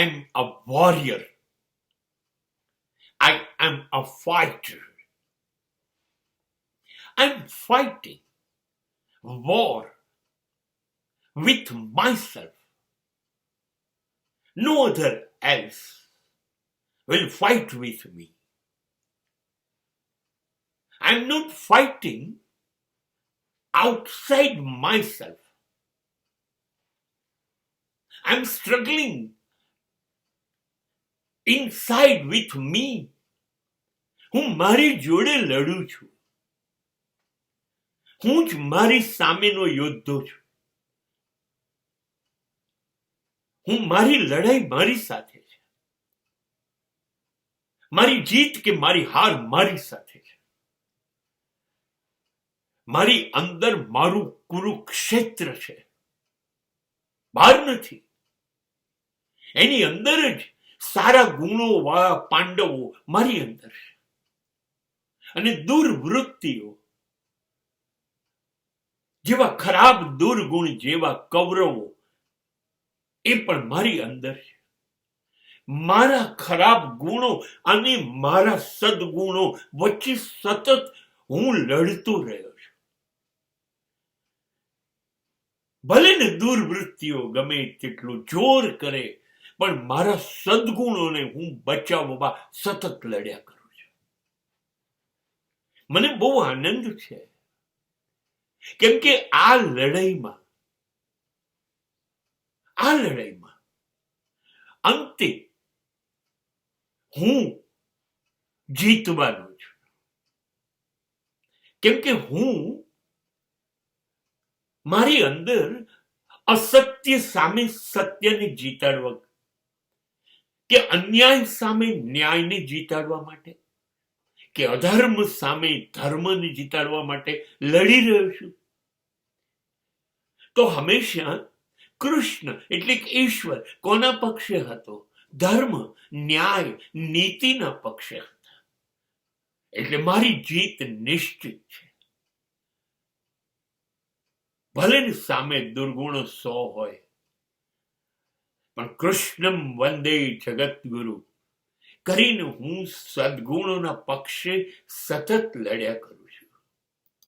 am a warrior. I am a fighter. I'm fighting war with myself. No other else will fight with me. I'm not fighting outside myself. I'm struggling inside with me. હું મારી જોડે લડું છું. હું જ મારી સામેનો યોદ્ધો છું. હું મારી લડાઈ મારી સાથે છે. મારી જીત કે મારી હાર મારી સાથે છે. મારી અંદર મારું કુરુક્ષેત્ર છે, બહાર નથી. એની અંદર જ સારા ગુણો વાળા પાંડવો મારી અંદર છે, અને દુર્વૃત્તિઓ જેવા ખરાબ દુર્ગુણ જેવા કૌરવો એ પણ મારી અંદર છે. મારા ખરાબ ગુણો અને મારા સદગુણો વચ્ચે સતત હું લડતો રહ્યો છું. ભલે ને દુર્વૃત્તિઓ ગમે તેટલું જોર કરે, પણ મારા સદગુણોને હું બચાવવા સતત લડ્યા કરું છું. મને બહુ આનંદ છે, કેમ કે આ લડાઈમાં અંતે હું જીતવાનો છું. કેમ કે હું મારી અંદર અસત્ય સામે સત્યને જીતાડવા, કે અન્યાય સામે ન્યાયને જીતાડવા માટે, કે અધર્મ સામે ધર્મને જીતાડવા માટે લડી રહ્યો છું. તો હંમેશા કૃષ્ણ એટલે કે ઈશ્વર કોના પક્ષે હતો? ધર્મ, ન્યાય, નીતિના પક્ષે હતા. એટલે મારી જીત નિશ્ચિત છે. ભલે ને સામે દુર્ગુણો 100 હોય, પણ કૃષ્ણમ વંદે જગતગુરુ કરીને હું સદગુણોના પક્ષે સતત લડ્યા કરું.